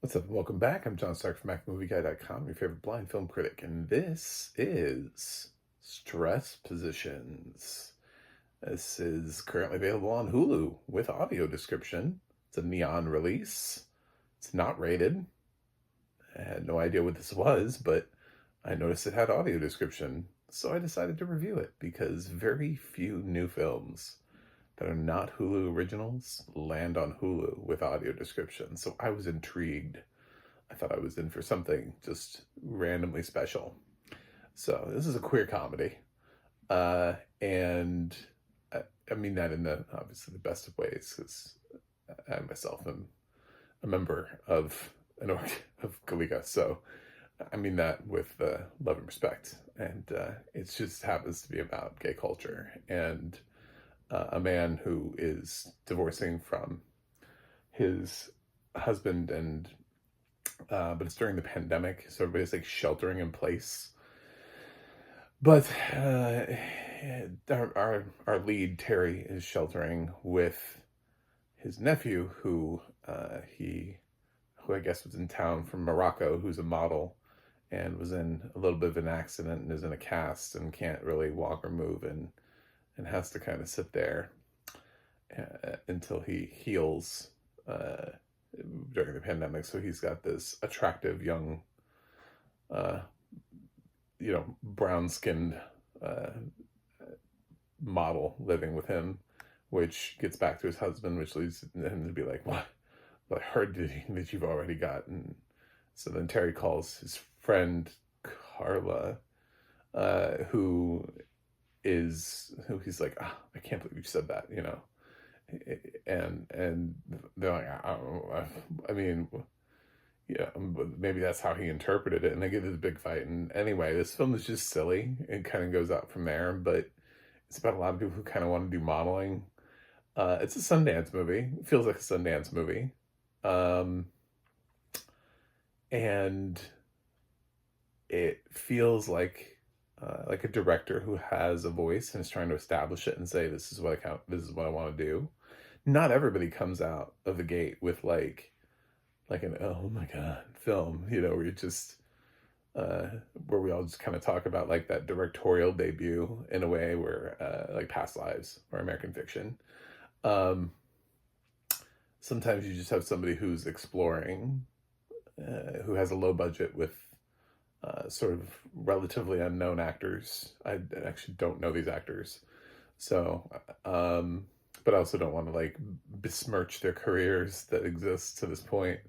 What's up? Welcome back. I'm John Stark from MacMovieGuy.com, your favorite blind film critic, and this is Stress Positions. This is currently available on Hulu with audio description. It's a neon release. It's not rated. I had no idea what this was, but I noticed it had audio description, so I decided to review it because very few new films that are not Hulu originals land on Hulu with audio description. So I was intrigued. I thought I was in for something just randomly special. So this is a queer comedy. And I mean that in the obviously the best of ways, because I myself am a member of of GALECA. So I mean that with love and respect. And it just happens to be about gay culture and a man who is divorcing from his husband, and but it's during the pandemic, so everybody's like sheltering in place. But our lead Terry is sheltering with his nephew, who I guess was in town from Morocco, who's a model and was in a little bit of an accident and is in a cast and can't really walk or move, and has to kind of sit there until he heals during the pandemic. So he's got this attractive young, brown-skinned model living with him, which gets back to his husband, which leads him to be like, "What? Well, I heard that you've already gotten." So then Terry calls his friend Carla, who he's like, I can't believe you said that, and they're like, I mean, yeah, maybe that's how he interpreted it, and they get this big fight. And anyway, this film is just silly and kind of goes out from there, but it's about a lot of people who kind of want to do modeling. It's a Sundance movie. It feels like a Sundance movie. And it feels like a director who has a voice and is trying to establish it and say, this is what I want to do. Not everybody comes out of the gate with like an oh my god film, where you just where we all just kind of talk about like that directorial debut in a way, where like Past Lives or American Fiction. Sometimes you just have somebody who's exploring, who has a low budget with sort of relatively unknown actors. I actually don't know these actors, so but I also don't want to like besmirch their careers that exist to this point.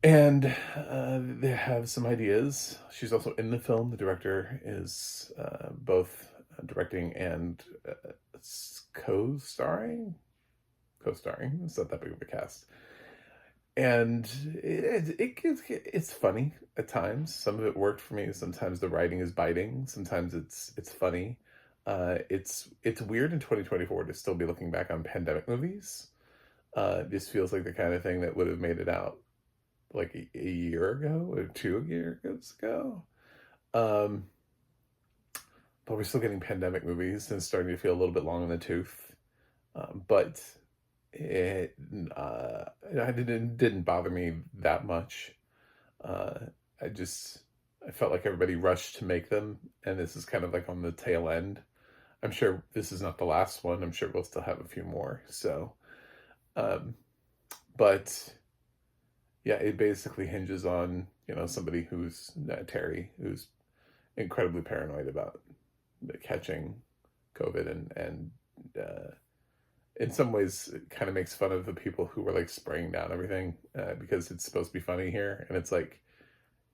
And they have some ideas. She's also in the film. The director is both directing and co-starring. Co-starring. It's not that big of a cast. And it's funny at times. Some of it worked for me. Sometimes the writing is biting. Sometimes it's funny. It's weird in 2024 to still be looking back on pandemic movies. This feels like the kind of thing that would have made it out like a year ago or 2 years ago. But we're still getting pandemic movies, and it's starting to feel a little bit long in the tooth. But it didn't bother me that much. I felt like everybody rushed to make them, and this is kind of like on the tail end. I'm sure this is not the last one. I'm sure we'll still have a few more. So, but yeah, it basically hinges on, somebody who's Terry, who's incredibly paranoid about catching COVID, and in some ways it kind of makes fun of the people who were like spraying down everything, because it's supposed to be funny here. And it's like,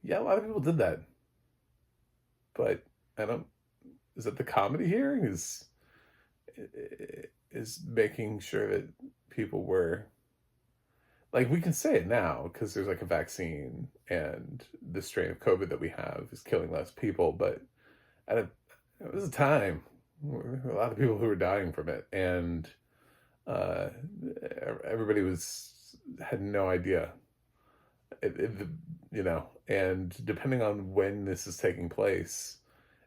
yeah, a lot of people did that, but is that the comedy here is making sure that people were like, we can say it now because there's like a vaccine and the strain of COVID that we have is killing less people, but it was a time where a lot of people who were dying from it, and everybody had no idea, and depending on when this is taking place,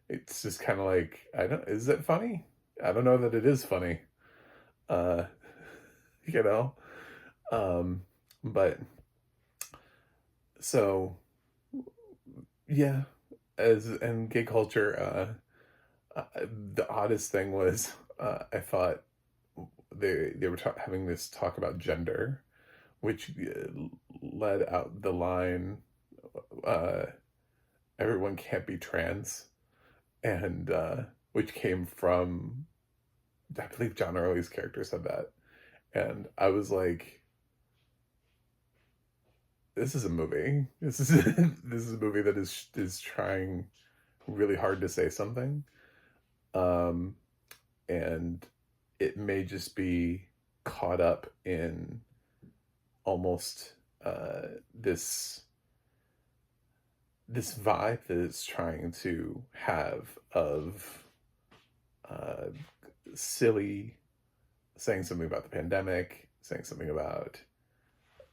it's just kind of like, is it funny? I don't know that it is funny, uh, you know, but So yeah, as and gay culture, the oddest thing was, I thought they were having this talk about gender, which led out the line, uh, "Everyone can't be trans," and which came from, I believe John Early's character said that, and I was like, "This is a movie. This is this is a movie that is trying really hard to say something." Um, and it may just be caught up in almost this vibe that it's trying to have of uh, silly, saying something about the pandemic, saying something about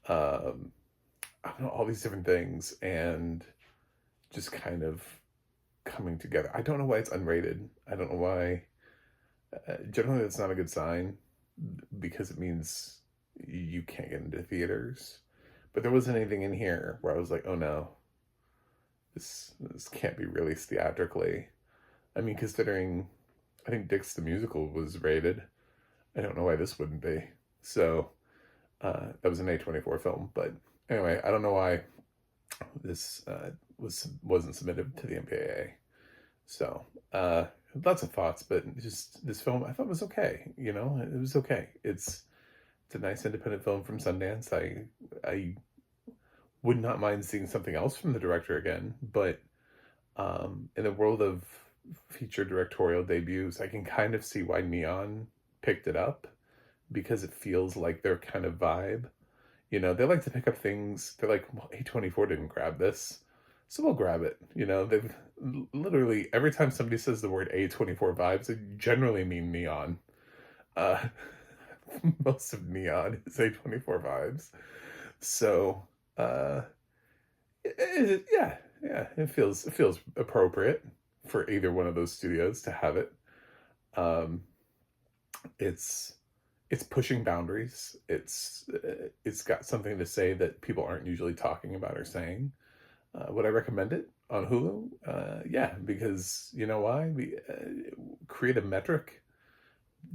um, I don't know, all these different things, and just kind of coming together. I don't know why it's unrated. I don't know why. Generally, that's not a good sign because it means you can't get into theaters. But there wasn't anything in here where I was like, oh no, this can't be released theatrically. I mean, considering I think Dick's the Musical was rated, I don't know why this wouldn't be. So that was an A24 film, but anyway, I don't know why this wasn't submitted to the MPAA. So lots of thoughts, but just this film I thought was okay. You know, it was okay. It's a nice independent film from Sundance. I would not mind seeing something else from the director again, but in the world of feature directorial debuts, I can kind of see why Neon picked it up because it feels like their kind of vibe. You know, they like to pick up things. They're like, well, A24 didn't grab this, so we'll grab it. You know, they've literally every time somebody says the word A24 vibes, they generally mean Neon. Uh, most of Neon is A24 vibes. So, uh, yeah, it feels appropriate for either one of those studios to have it. Um, it's it's pushing boundaries. It's got something to say that people aren't usually talking about or saying. Would I recommend it on Hulu? Yeah, because you know why? We create a metric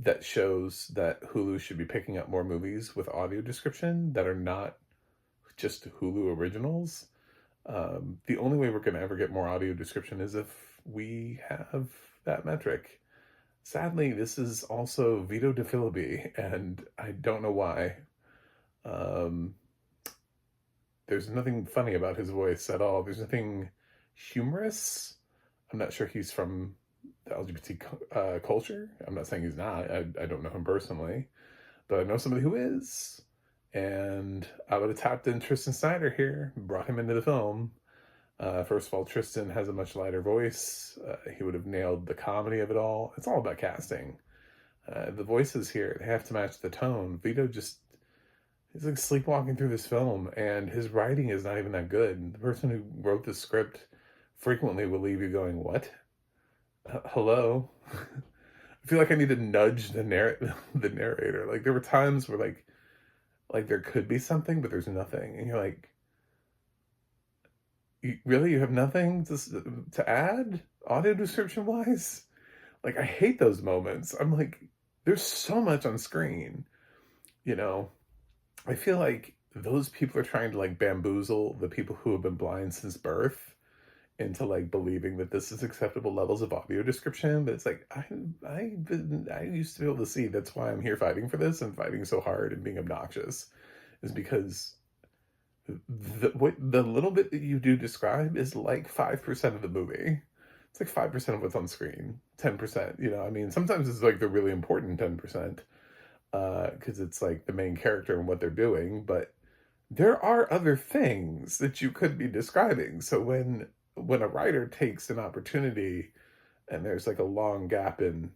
that shows that Hulu should be picking up more movies with audio description that are not just Hulu originals. The only way we're going to ever get more audio description is if we have that metric. Sadly, this is also Vito De Philippi, and I don't know why. Um, there's nothing funny about his voice at all. There's nothing humorous. I'm not sure he's from the LGBT culture. I'm not saying he's not. I don't know him personally, but I know somebody who is. And I would have tapped in Tristan Snyder here, brought him into the film. First of all, Tristan has a much lighter voice. He would have nailed the comedy of it all. It's all about casting. The voices here, they have to match the tone. Vito just, he's like sleepwalking through this film, and his writing is not even that good. The person who wrote the script frequently will leave you going, what? Hello? I feel like I need to nudge the narrator. Like, there were times where, like there could be something, but there's nothing. And you're like, really? You have nothing to add audio description wise? Like, I hate those moments. I'm like, there's so much on screen, you know? I feel like those people are trying to like bamboozle the people who have been blind since birth into like believing that this is acceptable levels of audio description. But it's like, I used to be able to see. That's why I'm here fighting for this and fighting so hard and being obnoxious, is because the little bit that you do describe is like 5% of the movie. It's like 5% of what's on screen, 10%. You know, I mean, sometimes it's like the really important 10%, because it's like the main character and what they're doing. But there are other things that you could be describing. So when a writer takes an opportunity and there's like a long gap in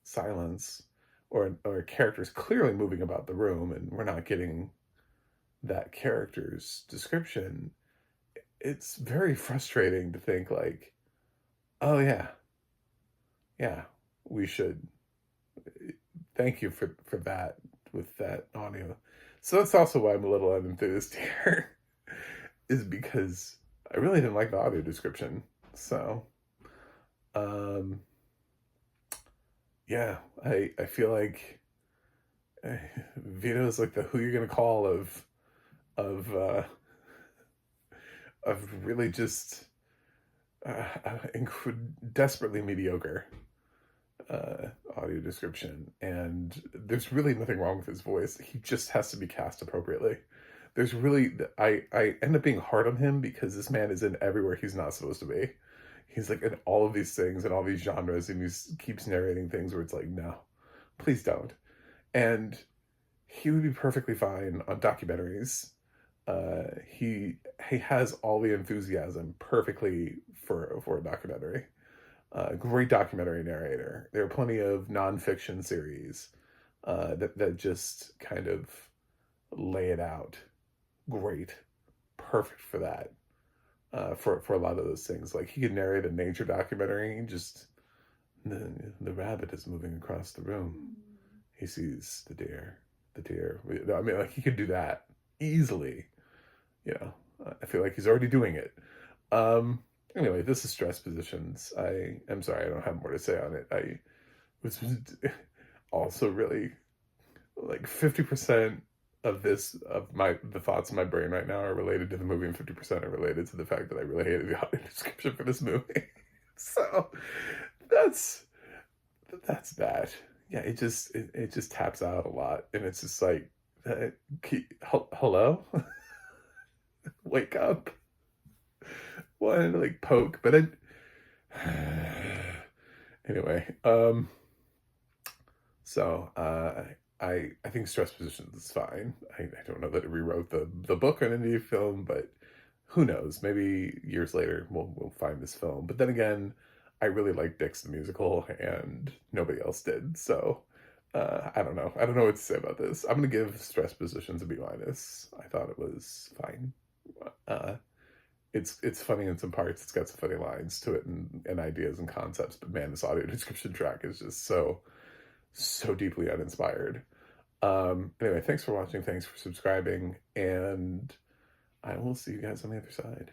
silence, or a character's clearly moving about the room and we're not getting that character's description, it's very frustrating to think like, oh yeah, we should thank you for that with that audio. So that's also why I'm a little unenthused here. is because I really didn't like the audio description. So, um, yeah, I feel like Vito is like the who you're gonna call of uh, of really just desperately mediocre audio description, and there's really nothing wrong with his voice. He just has to be cast appropriately. There's really I end up being hard on him because this man is in everywhere he's not supposed to be. He's like in all of these things and all these genres, and he keeps narrating things where it's like, no, please don't. And he would be perfectly fine on documentaries. He has all the enthusiasm perfectly for a documentary. Great documentary narrator. There are plenty of nonfiction series that just kind of lay it out. Great, perfect for that. For a lot of those things, like he could narrate a nature documentary. Just the rabbit is moving across the room. He sees the deer. The deer. I mean, like he could do that easily. You know, I feel like he's already doing it. Anyway, this is Stress Positions. I am sorry, I don't have more to say on it. I was also really like 50% of the thoughts in my brain right now are related to the movie, and 50% are related to the fact that I really hated the audio description for this movie. So that's that. Yeah, it just taps out a lot, and it's just like, hello, wake up. Wanted to like poke, but anyway. So I think Stress Positions is fine. I don't know that it rewrote the book on indie film, but who knows? Maybe years later we'll find this film. But then again, I really like Dick's the musical, and nobody else did. So I don't know. I don't know what to say about this. I'm gonna give Stress Positions a B-. I thought it was fine. It's funny in some parts. It's got some funny lines to it and ideas and concepts. But man, this audio description track is just so deeply uninspired. Anyway, thanks for watching. Thanks for subscribing. And I will see you guys on the other side.